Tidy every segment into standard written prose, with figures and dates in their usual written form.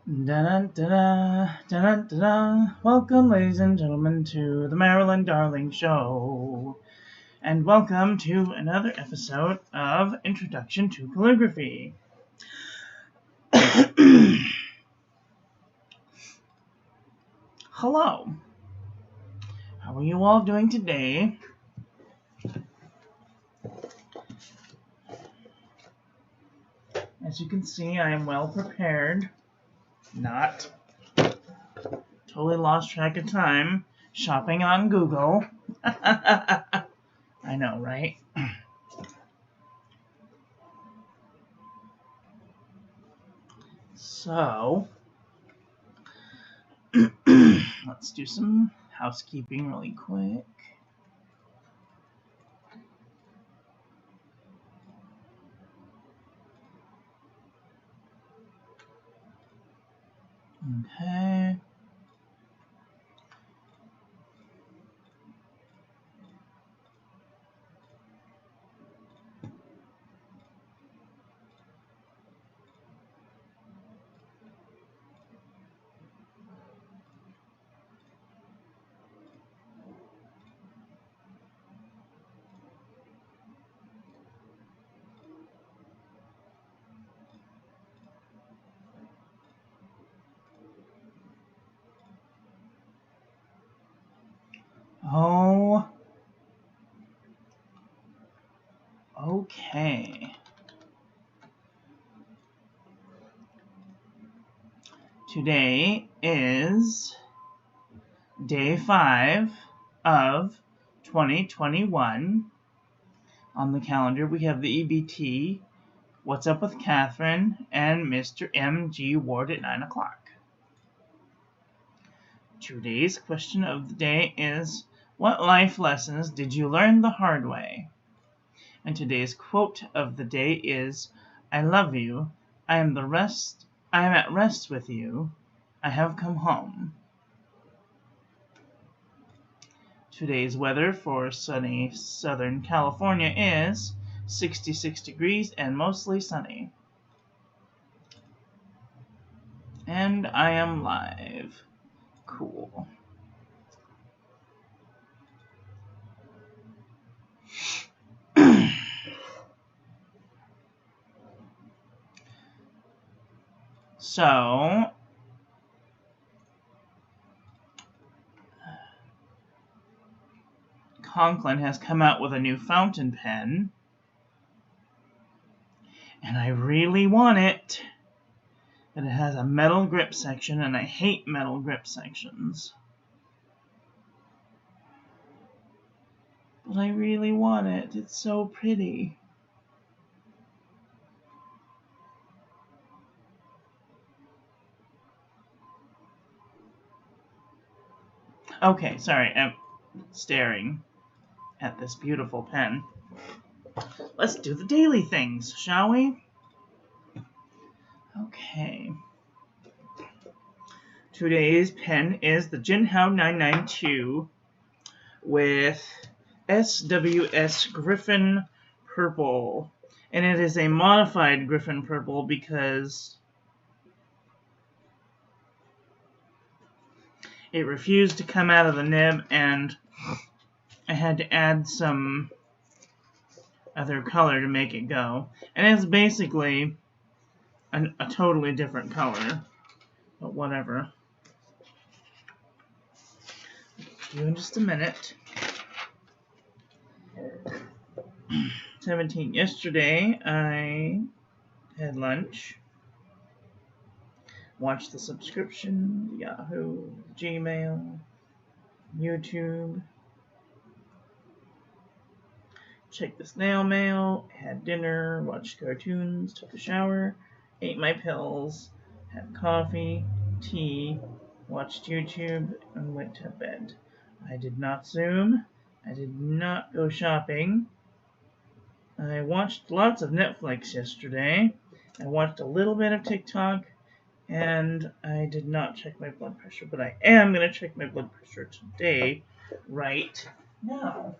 Da-da-da-da, da-da-da-da. Welcome, ladies and gentlemen, to the Marilyn Darling Show. And welcome to another episode of Introduction to Calligraphy. Hello. How are you all doing today? As you can see, I am well prepared. Not. Totally lost track of time. Shopping on Google. I know, right? So, let's do some housekeeping really quick. Okay. Oh. Okay. Today is day 5 of 2021. On the calendar, we have the EBT, What's Up with Catherine, and MrMGWard at 9 o'clock. Today's question of the day is, what life lessons did you learn the hard way? And today's quote of the day is, I love you. I am at rest with you. I have come home. Today's weather for sunny Southern California is 66 degrees and mostly sunny. And I am live. Cool. So, Conklin has come out with a new fountain pen, and I really want it. But it has a metal grip section, and I hate metal grip sections. But I really want it. It's so pretty. Okay, sorry, I'm staring at this beautiful pen. Let's do the daily things, shall we? Okay. Today's pen is the Jinhao 992 with SWS Griffin Purple. And it is a modified Griffin Purple because it refused to come out of the nib, and I had to add some other color to make it go. And it's basically a totally different color, but whatever. Do in just a minute. 17. Yesterday, I had lunch. Watched the subscription, Yahoo, Gmail, YouTube. Checked the snail mail, had dinner, watched cartoons, took a shower, ate my pills, had coffee, tea, watched YouTube, and went to bed. I did not Zoom. I did not go shopping. I watched lots of Netflix yesterday. I watched a little bit of TikTok, and I did not check my blood pressure, but I am going to check my blood pressure today, right now.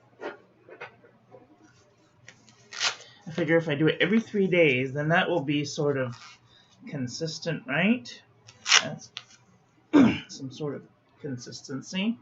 I figure if I do it every 3 days, then that will be sort of consistent, right? That's some sort of consistency.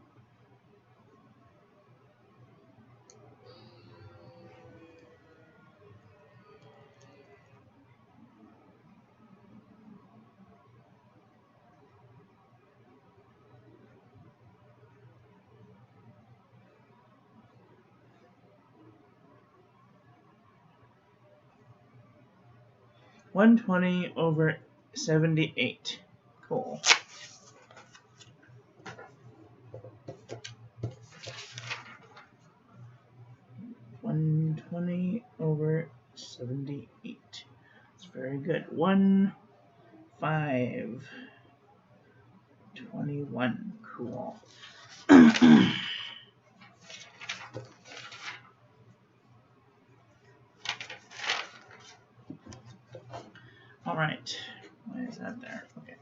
(120/78). Cool. (120/78). It's very good. 1/5/21. Cool. All right. Why is that there? Okay.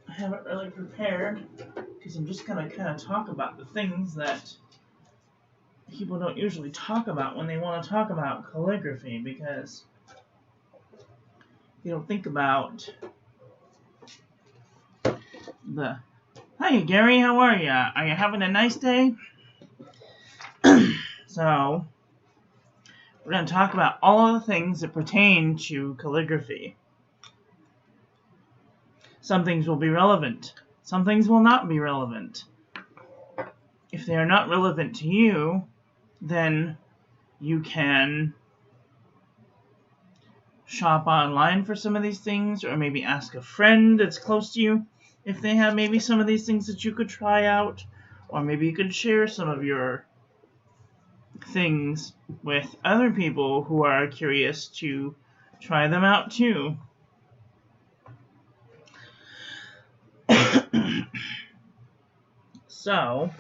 I haven't really prepared because I'm just going to kind of talk about the things that people don't usually talk about when they want to talk about calligraphy, because you don't think about the... Hi, Gary, how are you? Are you having a nice day? So, we're going to talk about all of the things that pertain to calligraphy. Some things will be relevant. Some things will not be relevant. If they are not relevant to you, then you can shop online for some of these things, or maybe ask a friend that's close to you if they have maybe some of these things that you could try out, or maybe you could share some of your things with other people who are curious to try them out too. So,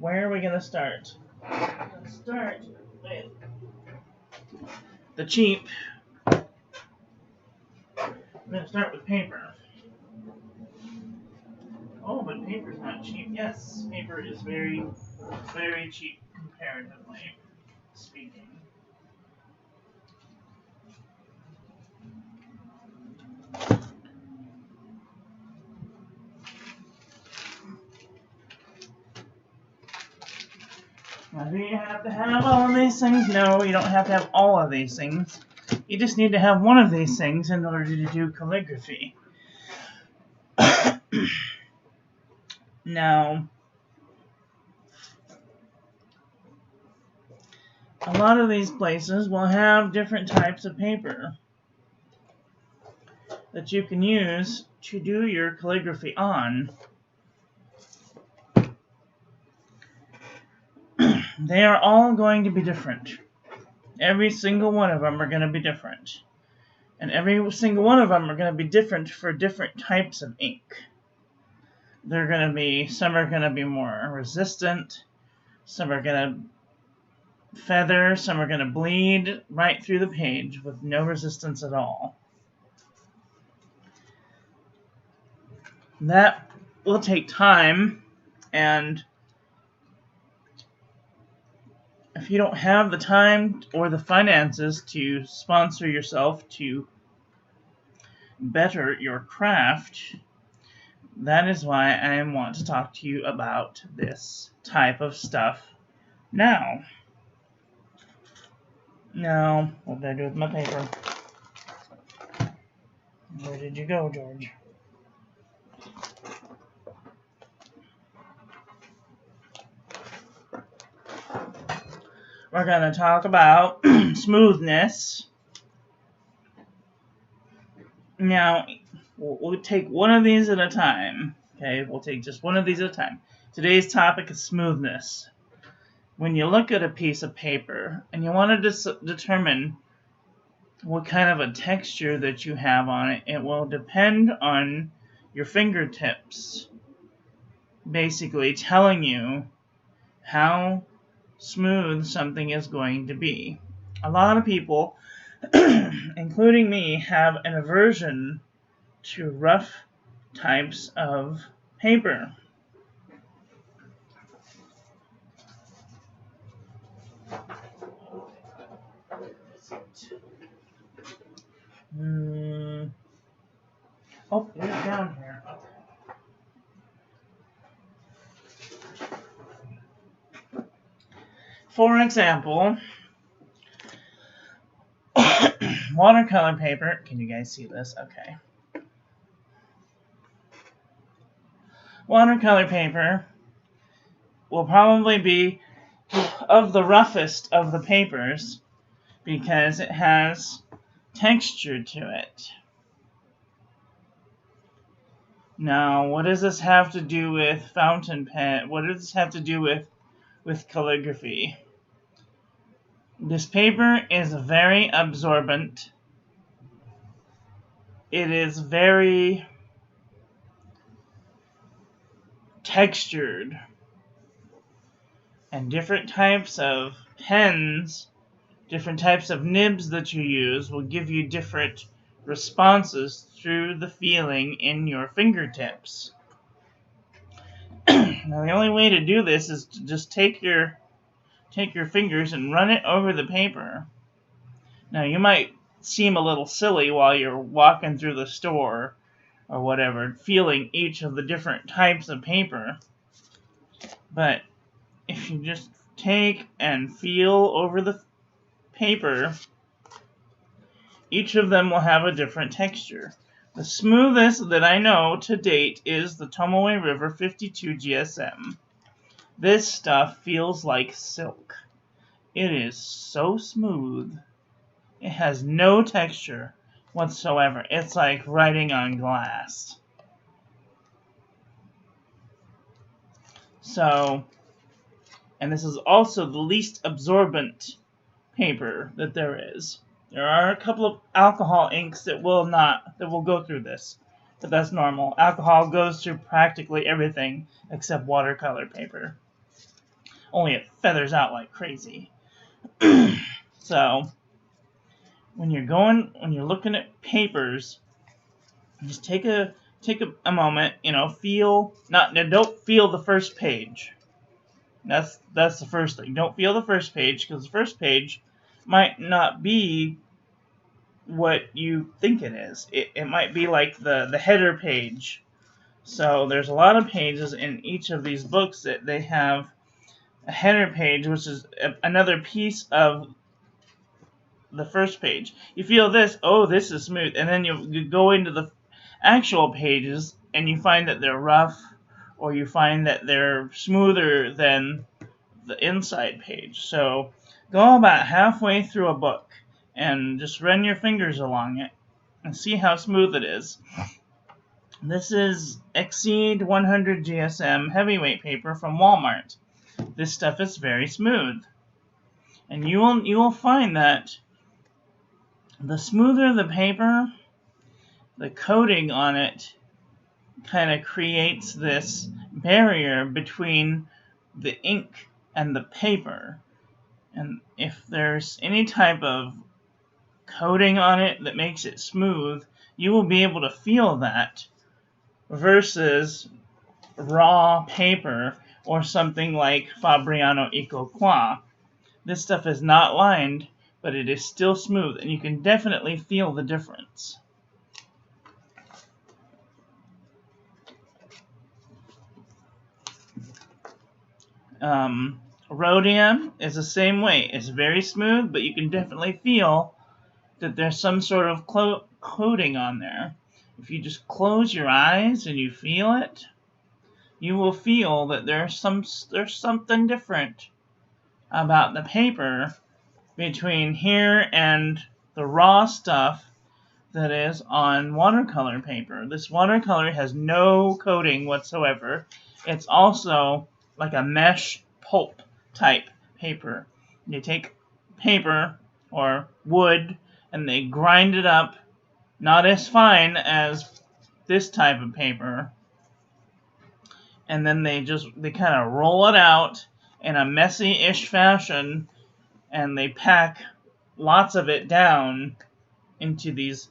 where are we going to start? We're going to start with the cheap. I'm going to start with paper. Oh, but paper's not cheap. Yes, paper is very, very cheap comparatively speaking. Now, do you have to have all of these things? No, you don't have to have all of these things. You just need to have one of these things in order to do calligraphy. Now, a lot of these places will have different types of paper that you can use to do your calligraphy on. They are all going to be different. Every single one of them are going to be different. And every single one of them are going to be different for different types of ink. They're going to be, some are going to be more resistant, some are going to feather, some are going to bleed right through the page with no resistance at all. That will take time, and if you don't have the time or the finances to sponsor yourself to better your craft, that is why I want to talk to you about this type of stuff now. Now, what did I do with my paper? Where did you go, George? We're going to talk about smoothness. Now, we'll take one of these at a time. Okay, we'll take just one of these at a time. Today's topic is smoothness. When you look at a piece of paper and you want to determine what kind of a texture that you have on it, it will depend on your fingertips basically telling you how smooth something is going to be. A lot of people, including me, have an aversion to rough types of paper. Oh, it's down here. For example, watercolor paper. Can you guys see this? Okay. Watercolor paper will probably be of the roughest of the papers because it has texture to it. Now, what does this have to do with fountain pen? What does this have to do with calligraphy? This paper is very absorbent. It is very textured. And different types of pens, different types of nibs that you use will give you different responses through the feeling in your fingertips. Now, the only way to do this is to just take your fingers and run it over the paper. Now, you might seem a little silly while you're walking through the store or whatever, feeling each of the different types of paper. But if you just take and feel over the paper, each of them will have a different texture. The smoothest that I know to date is the Tomoe River 52 GSM. This stuff feels like silk. It is so smooth. It has no texture whatsoever. It's like writing on glass. So, and this is also the least absorbent paper that there is. There are a couple of alcohol inks that will go through this, but that's normal. Alcohol goes through practically everything except watercolor paper. Only it feathers out like crazy. So, when you're looking at papers, just take a moment, don't feel the first page. That's the first thing. Don't feel the first page, because the first page might not be what you think it is. It might be like the header page. So there's a lot of pages in each of these books that they have a header page, which is another piece of the first page. You feel this, oh, this is smooth, and then you go into the actual pages and you find that they're rough, or you find that they're smoother than the inside page. So go about halfway through a book and just run your fingers along it and see how smooth it is. This is Exceed 100 GSM heavyweight paper from Walmart. This stuff is very smooth. And you will find that the smoother the paper, the coating on it kind of creates this barrier between the ink and the paper. And if there's any type of coating on it that makes it smooth, you will be able to feel that versus raw paper or something like Fabriano Eco Qua. This stuff is not lined, but it is still smooth, and you can definitely feel the difference. Rhodium is the same way. It's very smooth, but you can definitely feel that there's some sort of coating on there. If you just close your eyes and you feel it, you will feel that there's something different about the paper between here and the raw stuff that is on watercolor paper. This watercolor has no coating whatsoever. It's also like a mesh pulp type paper. You take paper or wood and they grind it up, not as fine as this type of paper, and then they kind of roll it out in a messy-ish fashion, and they pack lots of it down into these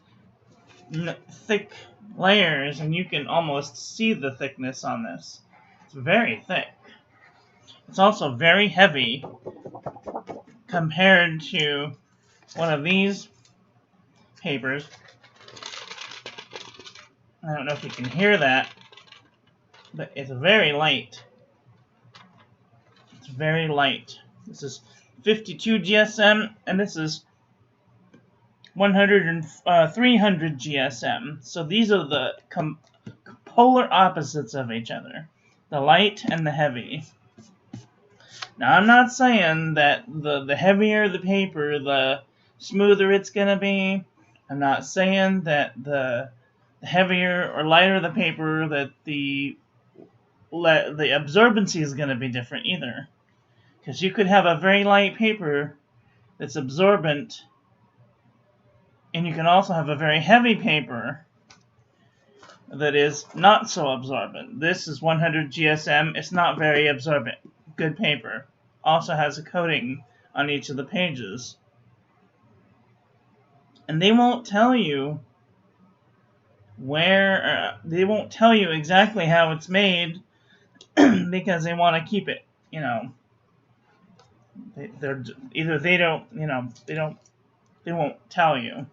thick layers, and you can almost see the thickness on this. It's very thick. It's also very heavy compared to one of these papers. I don't know if you can hear that, but it's very light. It's very light. This is 52 GSM, and this is 300 GSM. So these are the polar opposites of each other, the light and the heavy. Now, I'm not saying that the heavier the paper, the smoother it's going to be. I'm not saying that the heavier or lighter the paper, that the absorbency is going to be different either. Because you could have a very light paper that's absorbent, and you can also have a very heavy paper that is not so absorbent. This is 100 GSM. It's not very absorbent. Good paper. Also has a coating on each of the pages. And they won't tell you they won't tell you exactly how it's made because they want to keep it, you know. They won't tell you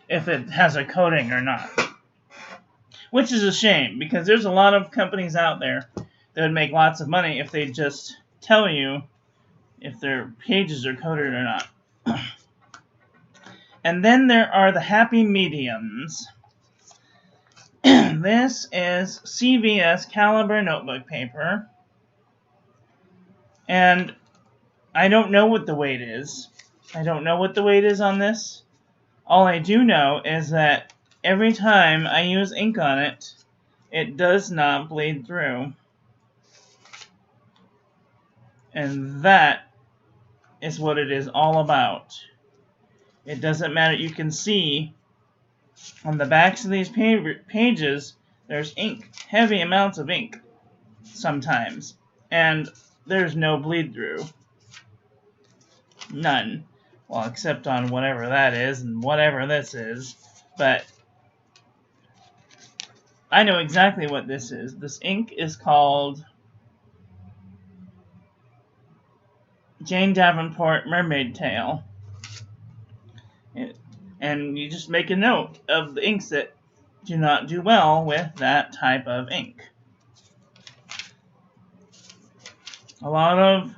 if it has a coating or not. Which is a shame, because there's a lot of companies out there that would make lots of money if they just tell you if their pages are coated or not. And then there are the happy mediums. This is CVS Caliber notebook paper. And I don't know what the weight is. I don't know what the weight is on this. All I do know is that every time I use ink on it, it does not bleed through. And that is what it is all about. It doesn't matter. You can see on the backs of these pages, there's ink, heavy amounts of ink sometimes. And there's no bleed through. None. Well, except on whatever that is and whatever this is. But I know exactly what this is. This ink is called Jane Davenport Mermaid Tail. And you just make a note of the inks that do not do well with that type of ink. A lot of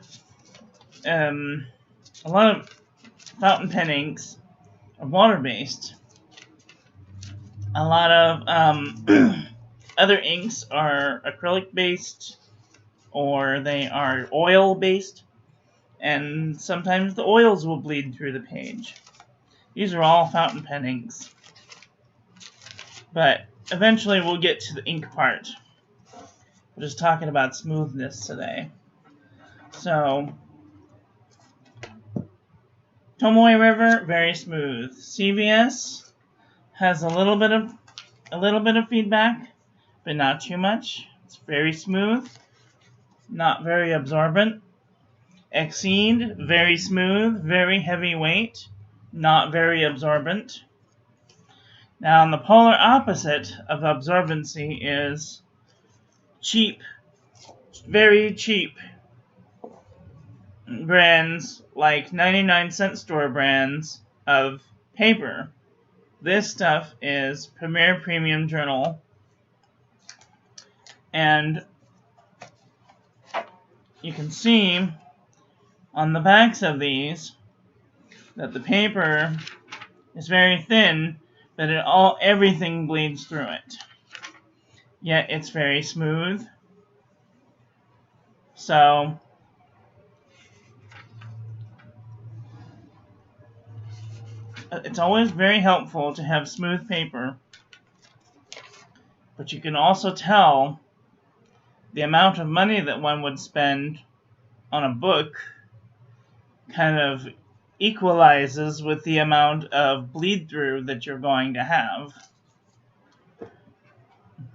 fountain pen inks are water-based. A lot of other inks are acrylic-based, or they are oil-based, and sometimes the oils will bleed through the page. These are all fountain pen inks. But eventually we'll get to the ink part. We're just talking about smoothness today. So, Tomoe River, very smooth. CVS has a little bit of feedback, but not too much. It's very smooth, not very absorbent. Exceed, very smooth, very heavyweight, not very absorbent. Now, the polar opposite of absorbency is cheap, very cheap brands, like 99-cent store brands of paper. This stuff is Premier Premium Journal, and you can see on the backs of these that the paper is very thin, but everything bleeds through it. Yet it's very smooth. So it's always very helpful to have smooth paper, but you can also tell the amount of money that one would spend on a book kind of equalizes with the amount of bleed through that you're going to have.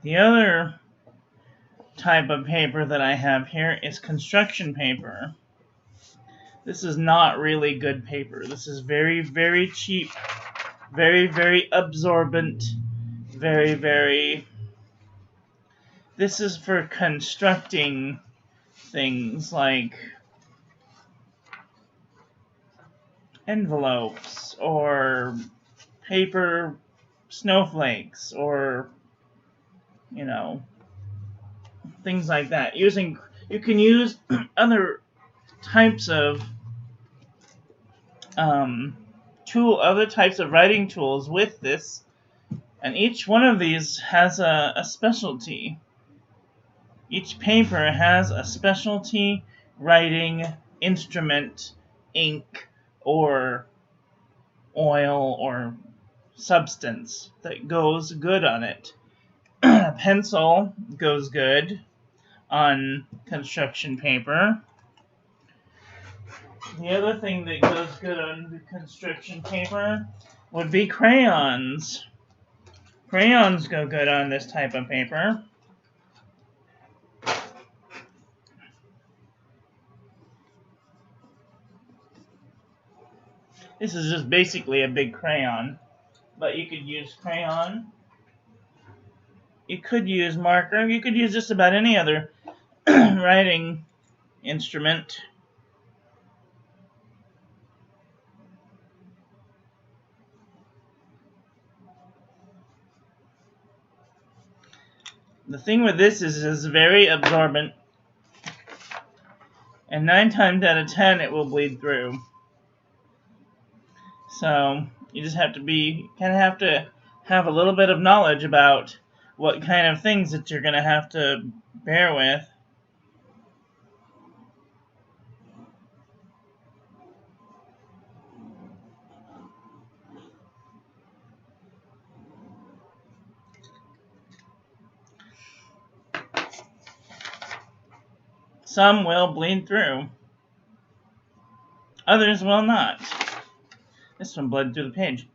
The other type of paper that I have here is construction paper. This is not really good paper. This is very, very cheap, very, very absorbent, very, very... This is for constructing things like envelopes or paper snowflakes or, you know, things like that. You can use other types of other types of writing tools with this, and each one of these has a specialty. Each paper has a specialty writing instrument, ink, or oil, or substance that goes good on it. A pencil goes good on construction paper. The other thing that goes good on the construction paper would be crayons. Crayons go good on this type of paper. This is just basically a big crayon, but you could use crayon. You could use marker. You could use just about any other writing instrument. The thing with this is it's very absorbent, and 9 times out of 10 it will bleed through. So you just have to have a little bit of knowledge about what kind of things that you're going to have to bear with. Some will bleed through. Others will not. This one bled through the page.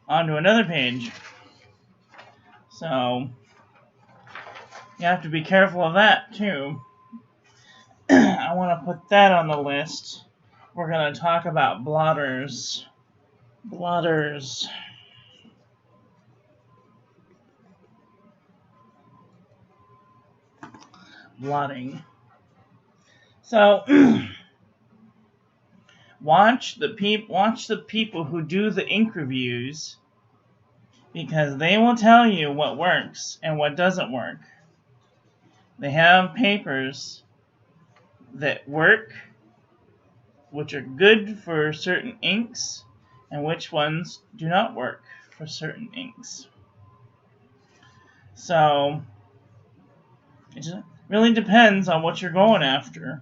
Onto another page. So you have to be careful of that too. I want to put that on the list. We're going to talk about blotters. Blotters. Blotting. So watch the people who do the ink reviews, because they will tell you what works and what doesn't work. They have papers that work, which are good for certain inks, and which ones do not work for certain inks. So it just really depends on what you're going after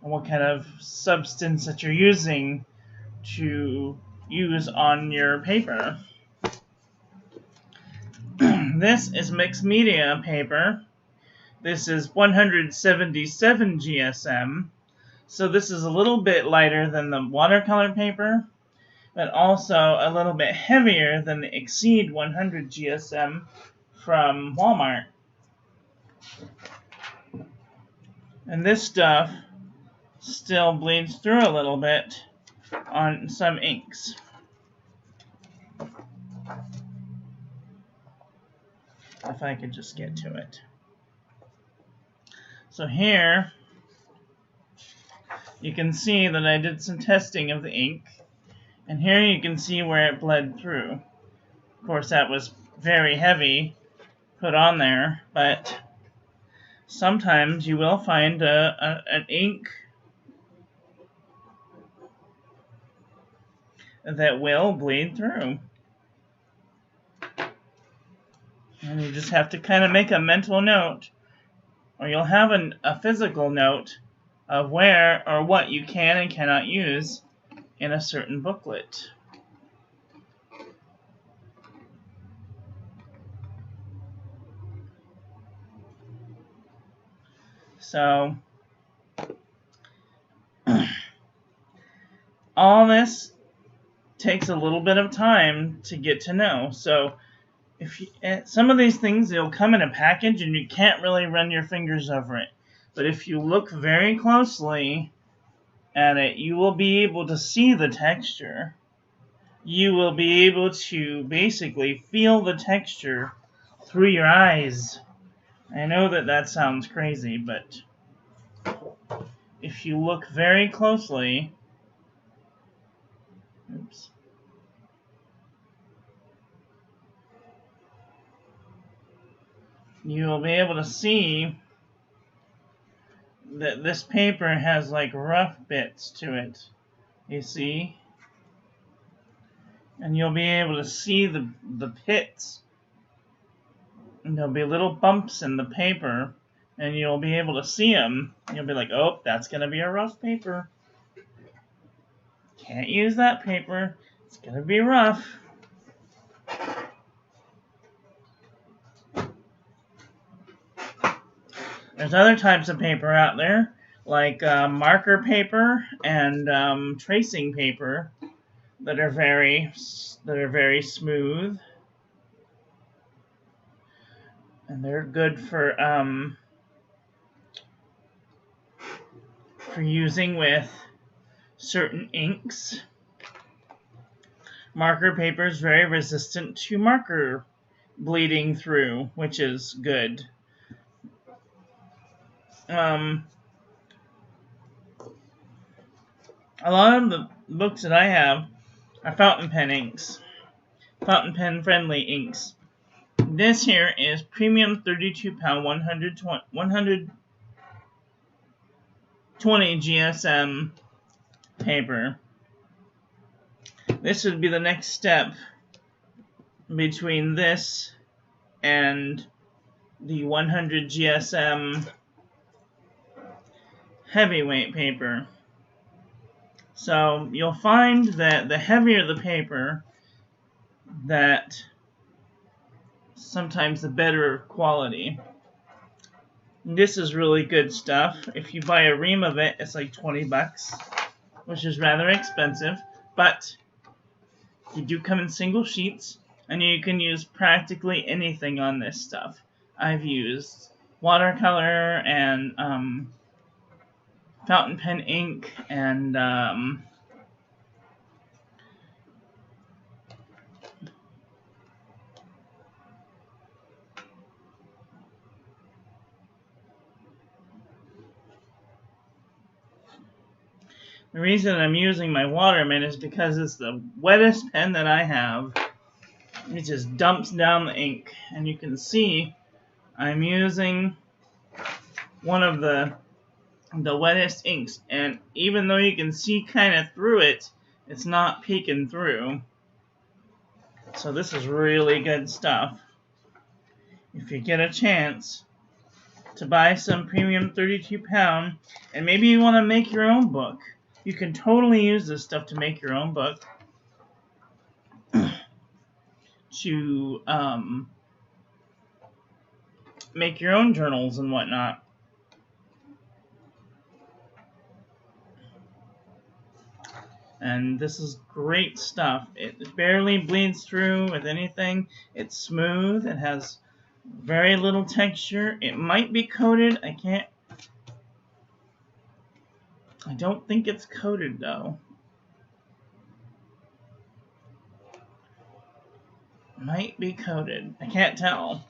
and what kind of substance that you're using to use on your paper. This is mixed media paper. This is 177 GSM. So this is a little bit lighter than the watercolor paper, but also a little bit heavier than the Exceed 100 GSM from Walmart. And this stuff still bleeds through a little bit on some inks. If I could just get to it. So here you can see that I did some testing of the ink, and here you can see where it bled through. Of course, that was very heavy put on there, but sometimes you will find an ink that will bleed through. And you just have to kind of make a mental note, or you'll have a physical note of where or what you can and cannot use in a certain booklet. So all this takes a little bit of time to get to know. So if some of these things, they'll come in a package and you can't really run your fingers over it. But if you look very closely at it, you will be able to see the texture. You will be able to basically feel the texture through your eyes. I know that sounds crazy, but if you look very closely, Oops. You'll be able to see that this paper has like rough bits to it. You see? And you'll be able to see the pits. And there'll be little bumps in the paper, and you'll be able to see them. You'll be like, oh, that's going to be a rough paper. Can't use that paper. It's going to be rough. There's other types of paper out there, like marker paper and tracing paper, that are very smooth, and they're good for using with certain inks. Marker paper is very resistant to marker bleeding through, which is good. A lot of the books that I have are fountain pen inks, fountain pen friendly inks. This here is premium 32 pound 120 GSM paper. This would be the next step between this and the 100 GSM heavyweight paper. So you'll find that the heavier the paper, that sometimes the better quality. This is really good stuff. If you buy a ream of it, it's like 20 bucks, which is rather expensive, but you do come in single sheets, and you can use practically anything on this stuff. I've used watercolor and fountain pen ink and the reason I'm using my Waterman is because it's the wettest pen that I have. It just dumps down the ink, and you can see I'm using one of the wettest inks, and even though you can see kind of through it, it's not peeking through. So this is really good stuff. If you get a chance to buy some premium 32 pound, and maybe you want to make your own book, you can totally use this stuff to make your own book. To make your own journals and whatnot. And this is great stuff. It barely bleeds through with anything. It's smooth. It has very little texture. It might be coated. I don't think it's coated though. Might be coated. I can't tell.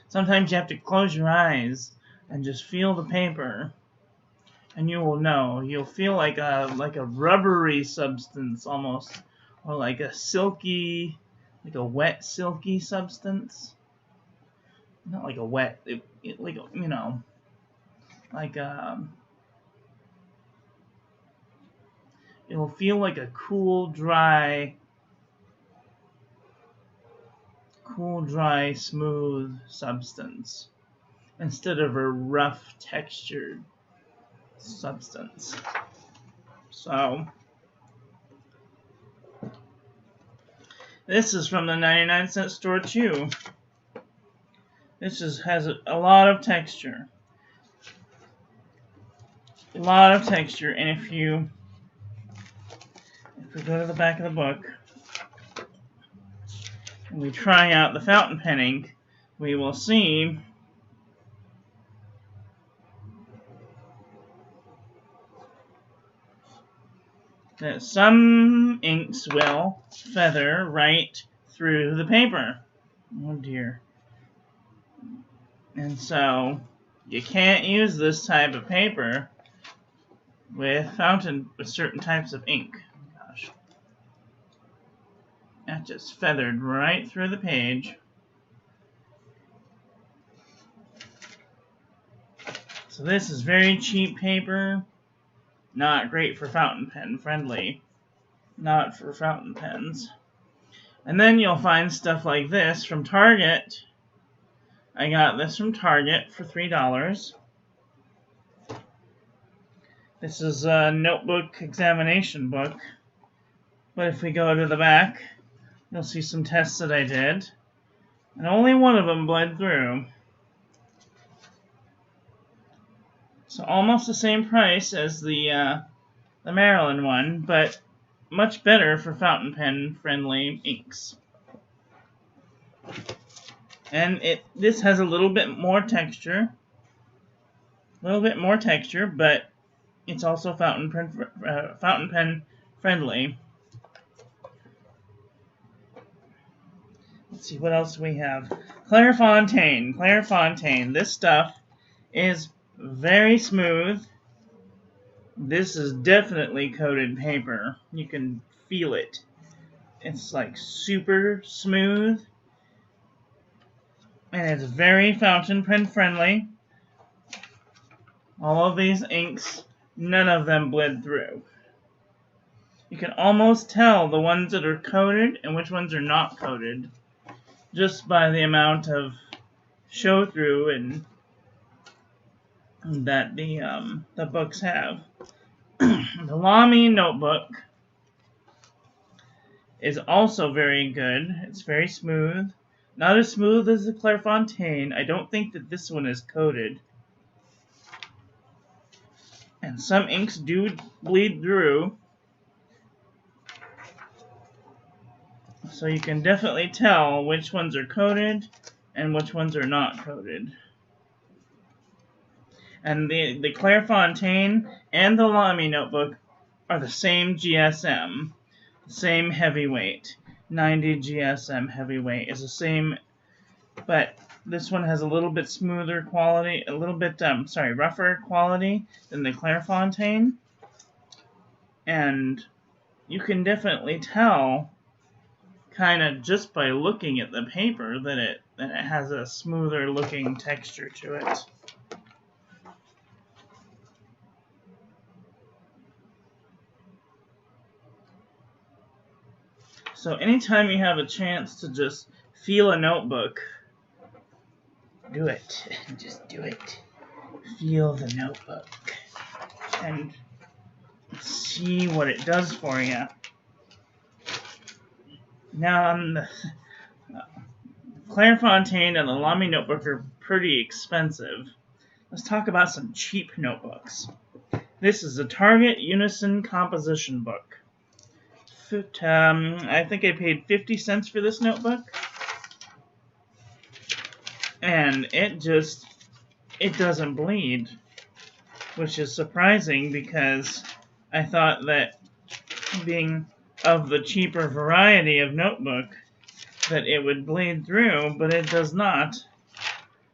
Sometimes you have to close your eyes and just feel the paper, and you will know. You'll feel like a rubbery substance almost, or like a silky, like a wet silky substance. Not like a wet, like, you know, like it'll feel like a cool, dry, smooth substance instead of a rough, textured substance. So, this is from the 99-cent store too. This has a lot of texture. A lot of texture, and if we go to the back of the book, and we try out the fountain pen ink, we will see that some inks will feather right through the paper. Oh dear. And so you can't use this type of paper with certain types of ink. Gosh. That just feathered right through the page. So this is very cheap paper. Not great for fountain pen friendly. Not for fountain pens. And then you'll find stuff like this from Target. I got this from Target for $3. This is a notebook examination book. But if we go to the back, you'll see some tests that I did. And only one of them bled through. So almost the same price as the Marilyn one, but much better for fountain pen friendly inks. And this has a little bit more texture. But it's also fountain pen friendly. Let's see, what else do we have? Fontaine. This stuff is very smooth. This is definitely coated paper. You can feel it. It's like super smooth. And it's very fountain pen friendly. All of these inks, none of them bled through. You can almost tell the ones that are coated and which ones are not coated just by the amount of show through and that the books have. The Loveleigh notebook is also very good. It's very smooth. Not as smooth as the Fontaine. I don't think that this one is coated. And some inks do bleed through. So you can definitely tell which ones are coated and which ones are not coated. And the Fontaine and the Loveleigh notebook are the same GSM, same heavyweight. 90 GSM heavyweight is the same, but this one has a little bit smoother quality, a little bit, rougher quality than the Fontaine. And you can definitely tell, kind of just by looking at the paper, that it has a smoother looking texture to it. So anytime you have a chance to just feel a notebook, do it. Just do it. Feel the notebook. And see what it does for you. Now, the Fontaine and the Loveleigh notebook are pretty expensive. Let's talk about some cheap notebooks. This is a Target Unison composition book. I think I paid 50 cents for this notebook. And it doesn't bleed, which is surprising because I thought that being of the cheaper variety of notebook that it would bleed through, but it does not,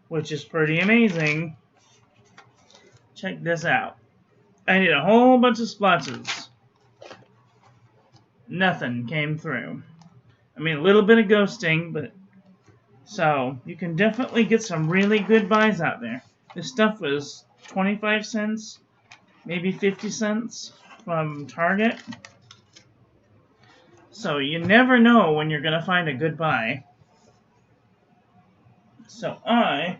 which is pretty amazing. Check this out. I did a whole bunch of splotches. Nothing came through. I mean, a little bit of ghosting, but so you can definitely get some really good buys out there. This stuff was 25 cents, maybe 50 cents from Target. So you never know when you're going to find a good buy. So I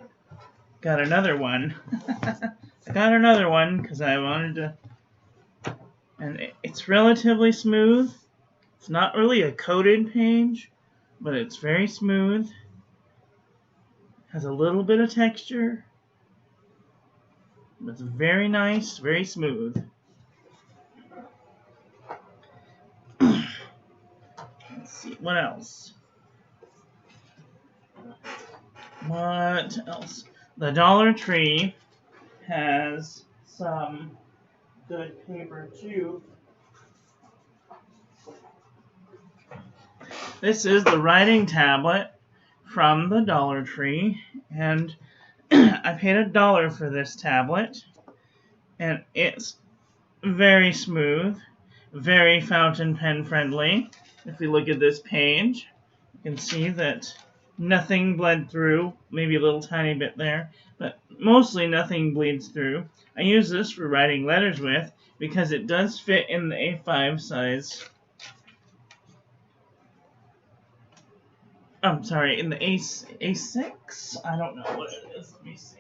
got another one. I got another one because I wanted to, and it's relatively smooth. It's not really a coated page, but it's very smooth. Has a little bit of texture. It's very nice, very smooth. Let's see, what else? What else? The Dollar Tree has some good paper too. This is the writing tablet from the Dollar Tree, and I paid $1 for this tablet, and it's very smooth, very fountain pen friendly. If we look at this page, you can see that nothing bled through, maybe a little tiny bit there, but mostly nothing bleeds through. I use this for writing letters with because it does fit in the A5 size. I'm sorry, in the A6? I don't know what it is. Let me see.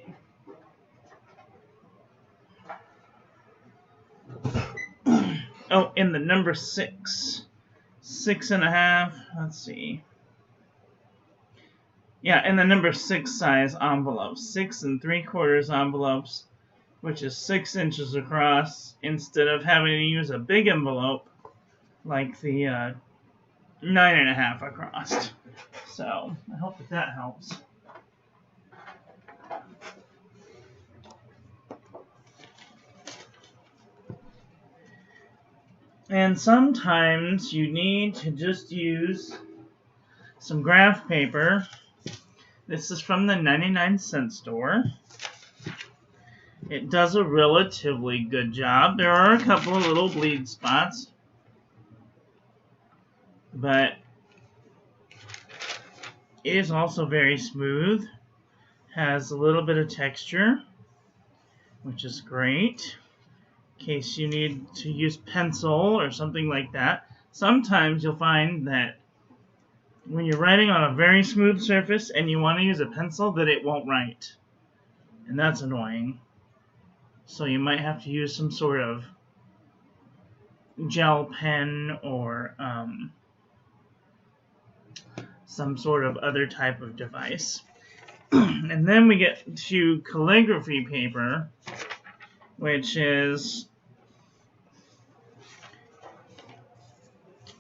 Oh, in the number 6. 6.5. Let's see. Yeah, in the number 6 size envelopes. 6 3/4 envelopes, which is 6 inches across, instead of having to use a big envelope like the 9.5 across. So, I hope that helps. And sometimes you need to just use some graph paper. This is from the 99-cent store. It does a relatively good job. There are a couple of little bleed spots, but it is also very smooth. Has a little bit of texture, which is great. In case you need to use pencil or something like that. Sometimes you'll find that when you're writing on a very smooth surface and you want to use a pencil, that it won't write. And that's annoying. So you might have to use some sort of gel pen or some sort of other type of device. And then we get to calligraphy paper, which is,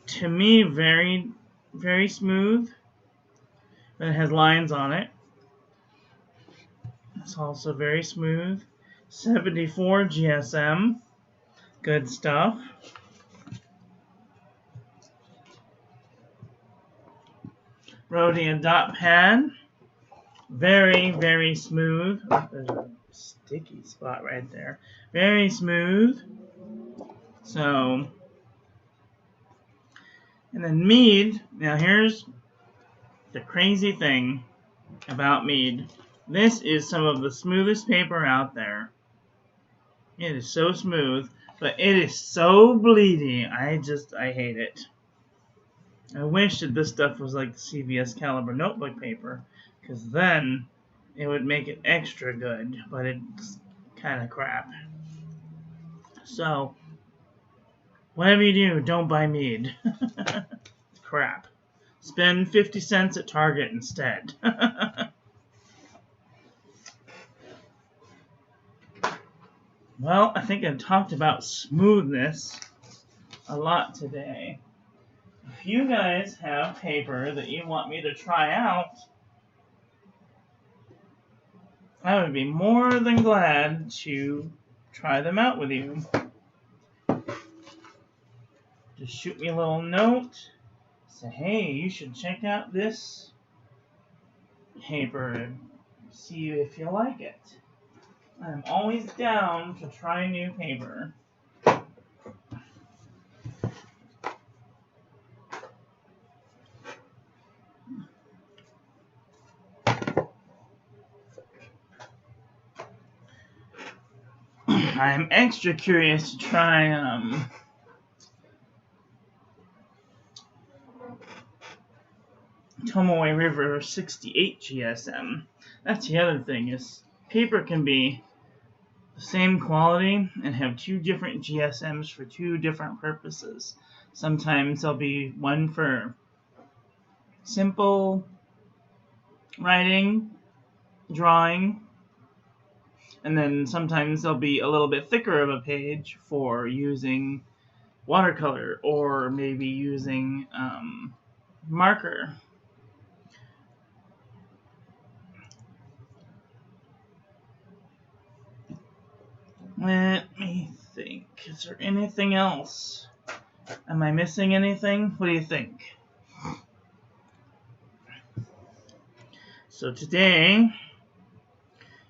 to me, very, very smooth, but it has lines on it. It's also very smooth. 74 GSM, good stuff. Rhodium dot pad, very, very smooth. Oh, there's a sticky spot right there. Very smooth. So, and then mead. Now here's the crazy thing about mead. This is some of the smoothest paper out there. It is so smooth, but it is so bleedy. I hate it. I wish that this stuff was like the CVS caliber notebook paper, because then it would make it extra good, but it's kind of crap. So, whatever you do, don't buy mead. It's crap. Spend 50 cents at Target instead. Well, I think I've talked about smoothness a lot today. If you guys have paper that you want me to try out, I would be more than glad to try them out with you. Just shoot me a little note. Say, hey, you should check out this paper and see if you like it. I'm always down to try new paper. I'm extra curious to try Tomoe River 68 GSM. That's the other thing, is paper can be the same quality and have two different GSMs for two different purposes. Sometimes there'll be one for simple writing, drawing, and then sometimes there'll be a little bit thicker of a page for using watercolor or maybe using marker. Let me think. Is there anything else? Am I missing anything? What do you think? So today,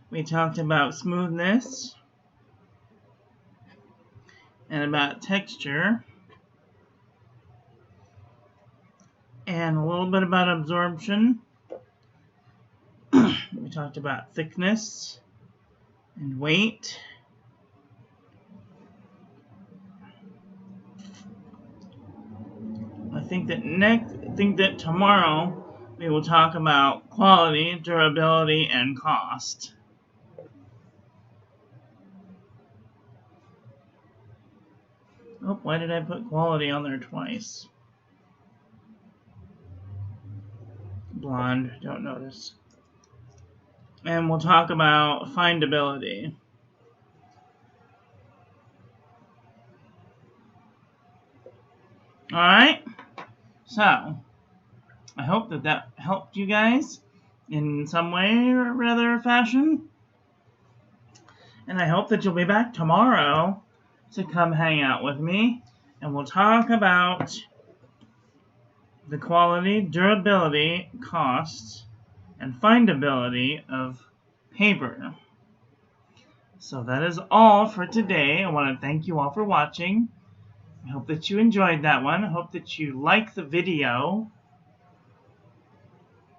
we talked about smoothness and about texture and a little bit about absorption. We talked about thickness and weight. I think that tomorrow we will talk about quality, durability, and cost. Oh, why did I put quality on there twice? Blonde, don't notice. And we'll talk about findability. Alright, so I hope that helped you guys in some way or other fashion. And I hope that you'll be back tomorrow to come hang out with me, and we'll talk about the quality, durability, cost, and findability of paper. So that is all for today. I want to thank you all for watching. I hope that you enjoyed that one. I hope that you like the video.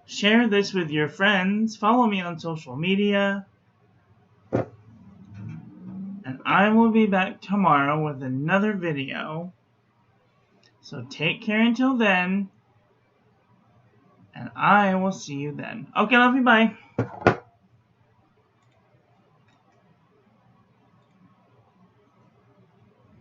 Share this with your friends. Follow me on social media. And I will be back tomorrow with another video. So take care until then. And I will see you then. Okay, love you, bye.